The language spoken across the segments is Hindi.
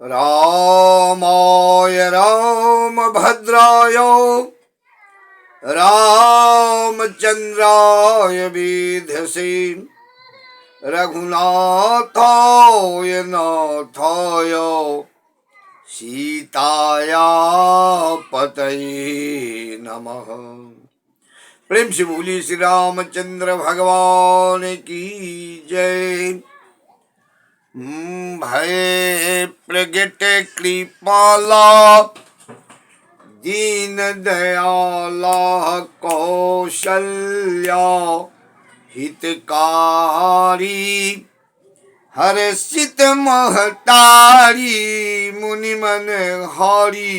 रामाय रामभद्राय रामचन्द्राय वेधसे रघुनाथाय नाथाय सीताया पतये नमः। प्रेम से बोलिए श्री रामचंद्र भगवान की जय। भय प्रगट कृपाला दीन दयाला कौशल्या हितकारी हर्षित महतारी मुनि मन हारी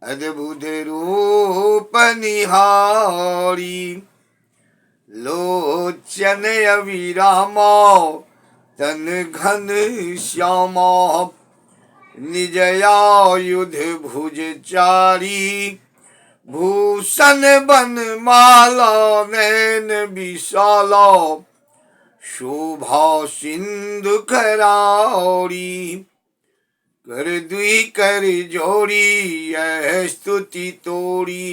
अद्भुत रूप निहारी लोचन अविरामा तन घन श्यामा निजयायुध भुज चारी भूषण बन माला नैन विशाला शोभा सिंधु करारी कर दुई कर जोड़ी यह स्तुति तोड़ी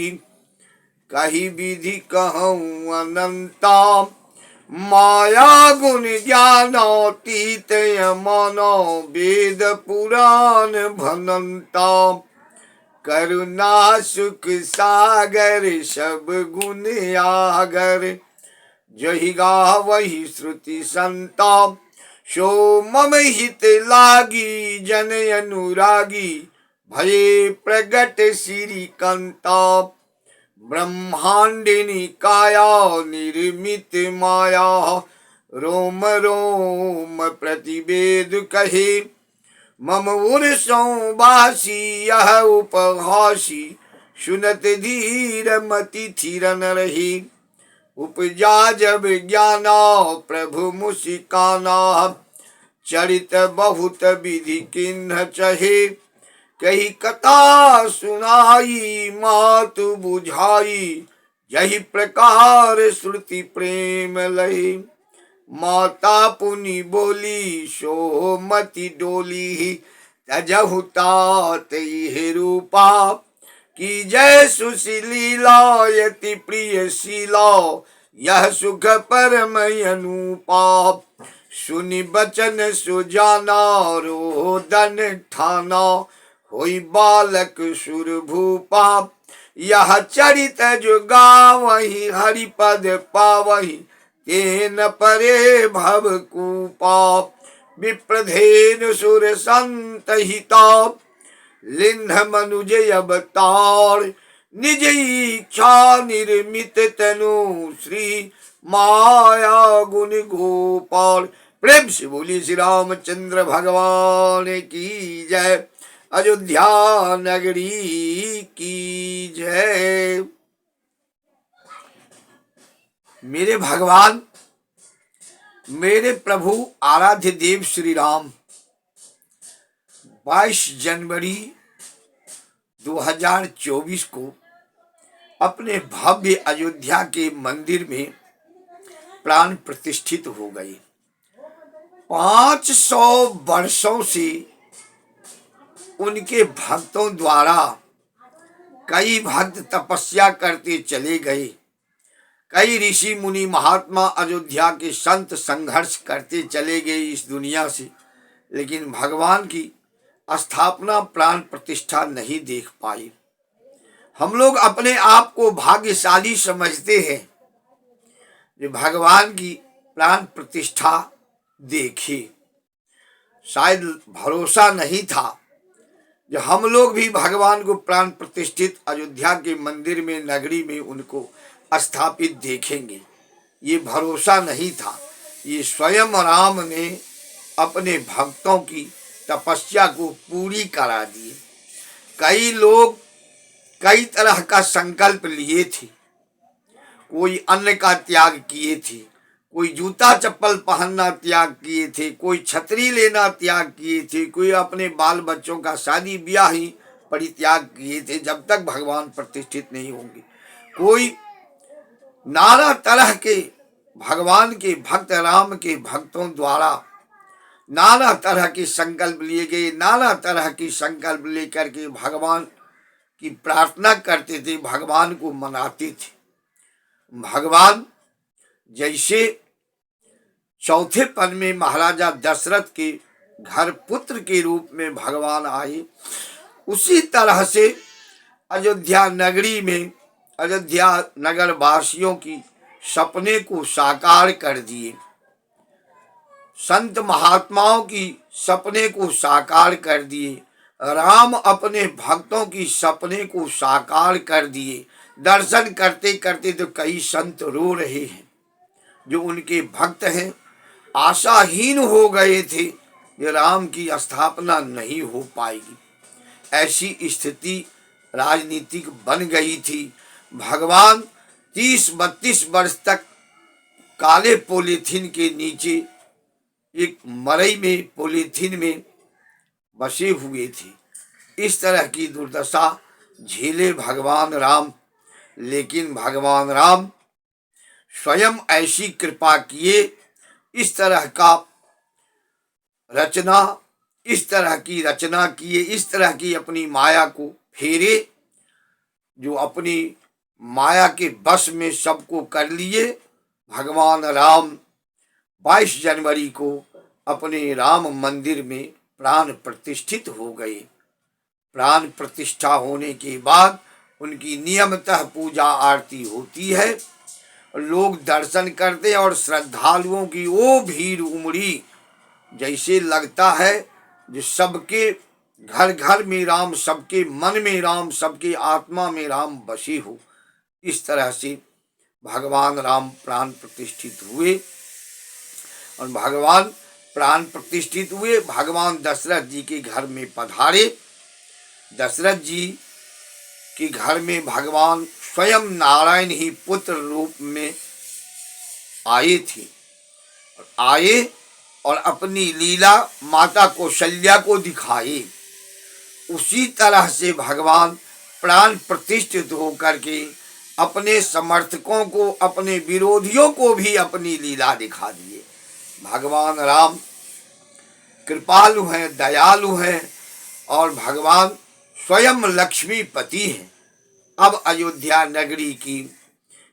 कही विधि कहूँ अनंता माया गुण ज्ञानातीत मानो वेद पुराण भनंता करुणा सुख सागर सब गुण आगर जहि गावहि श्रुति संता सो मम हित लागी जन अनुरागी भये प्रगट श्री कंता ब्रह्मांडिनी काया निर्मित माया रोम रोम प्रतिवेद कहे मम उर्सों बासी यह उपहासी सुनत धीर मति थिर न रही उपजा जब ज्ञाना प्रभु मुसिकाना चरित बहुत विधि किन्ह चहे कही कथा सुनाई मातु बुझाई यही प्रकार श्रुति प्रेम लही माता पुनि बोली सोमति डोली तजहु तात हे रूपा की जय सुशीलीला यति प्रिय शीला यह सुख परम अनुपा सुनि बचन सुजाना रोदन ठाना होई बालक सुर भूपा यह चरित जो गावहि हरिपद पावहि तेन परे भव कूपा विप्रधेन सुर संत हिता लिन्ह मनुज अवतार निज इच्छा निर्मित तनु श्री माया गुण गोपाल। प्रेम से बोली श्री रामचंद्र भगवान की जय। अयोध्या नगरी की जय। मेरे भगवान मेरे प्रभु आराध्य देव श्री राम 22 जनवरी 2024 को अपने भव्य अयोध्या के मंदिर में प्राण प्रतिष्ठित हो गए। 500 वर्षों से उनके भक्तों द्वारा कई भक्त तपस्या करते चले गए। कई ऋषि मुनि महात्मा अयोध्या के संत संघर्ष करते चले गए इस दुनिया से, लेकिन भगवान की स्थापना प्राण प्रतिष्ठा नहीं देख पाए। हम लोग अपने आप को भाग्यशाली समझते हैं जो भगवान की प्राण प्रतिष्ठा देखे। शायद भरोसा नहीं था जो हम लोग भी भगवान को प्राण प्रतिष्ठित अयोध्या के मंदिर में नगरी में उनको स्थापित देखेंगे। ये भरोसा नहीं था। ये स्वयं राम ने अपने भक्तों की तपस्या को पूरी करा दी। कई लोग कई तरह का संकल्प लिए थे। कोई अन्न का त्याग किए थे, कोई जूता चप्पल पहनना त्याग किए थे, कोई छतरी लेना त्याग किए थे, कोई अपने बाल बच्चों का शादी ब्याह ही परित्याग किए थे जब तक भगवान प्रतिष्ठित नहीं होंगे। कोई नाना तरह के भगवान के भक्त राम के भक्तों द्वारा नाना तरह के संकल्प लिए गए, नाना तरह की संकल्प लेकर के भगवान की प्रार्थना करते थे, भगवान को मनाते थे। भगवान जैसे चौथे पद में महाराजा दशरथ के घर पुत्र के रूप में भगवान आए, उसी तरह से अयोध्या नगरी में अयोध्या नगर वासियों की सपने को साकार कर दिए, संत महात्माओं की सपने को साकार कर दिए, राम अपने भक्तों की सपने को साकार कर दिए। दर्शन करते करते तो कई संत रो रहे हैं, जो उनके भक्त हैं, आशाहीन हो गए थे कि राम की स्थापना नहीं हो पाएगी। ऐसी स्थिति राजनीतिक बन गई थी। भगवान 30-32 वर्ष तक काले पॉलीथीन के नीचे एक मड़ई में पॉलीथीन में बसे हुए थे। इस तरह की दुर्दशा झेले भगवान राम, लेकिन भगवान राम स्वयं ऐसी कृपा किए, इस तरह का रचना, इस तरह की रचना किए, इस तरह की अपनी माया को फेरे, जो अपनी माया के बस में सबको कर लिए। भगवान राम 22 जनवरी को अपने राम मंदिर में प्राण प्रतिष्ठित हो गए। प्राण प्रतिष्ठा होने के बाद उनकी नियमतः पूजा आरती होती है, लोग दर्शन करते हैं और श्रद्धालुओं की वो भीड़ उमड़ी, जैसे लगता है जो सबके घर घर में राम, सबके मन में राम, सबके आत्मा में राम बसे हो। इस तरह से भगवान राम प्राण प्रतिष्ठित हुए। और भगवान प्राण प्रतिष्ठित हुए, भगवान दशरथ जी के घर में पधारे। दशरथ जी के घर में भगवान स्वयं नारायण ही पुत्र रूप में आए थे, आए और अपनी लीला माता कौशल्या को दिखाई। उसी तरह से भगवान प्राण प्रतिष्ठित होकर के अपने समर्थकों को, अपने विरोधियों को भी अपनी लीला दिखा दिए। भगवान राम कृपालु हैं, दयालु हैं और भगवान स्वयं लक्ष्मीपति हैं। अब अयोध्या नगरी की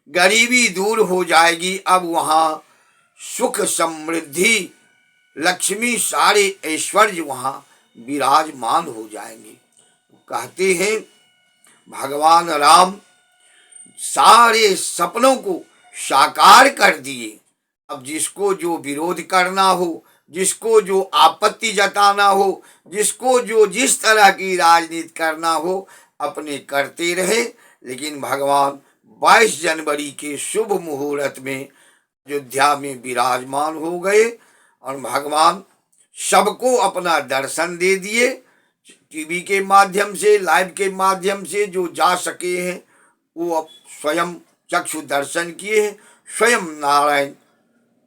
गरीबी दूर हो जाएगी, अब वहाँ सुख समृद्धि लक्ष्मी सारे ऐश्वर्य वहाँ विराजमान हो जाएंगे। कहते हैं भगवान राम सारे सपनों को साकार कर दिए। अब जिसको जो विरोध करना हो, जिसको जो आपत्ति जताना हो, जिसको जो जिस तरह की राजनीति करना हो, अपने करते रहे। लेकिन भगवान 22 जनवरी के शुभ मुहूर्त में अयोध्या में विराजमान हो गए और भगवान सबको अपना दर्शन दे दिए। टीवी के माध्यम से, लाइव के माध्यम से जो जा सके हैं वो अब स्वयं चक्षु दर्शन किए हैं। स्वयं नारायण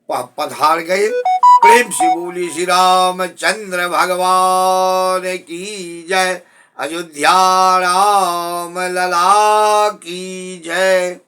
पधार गए। प्रेम से बोली श्री रामचंद्र भगवान की जय। अयोध्या राम लला की जय।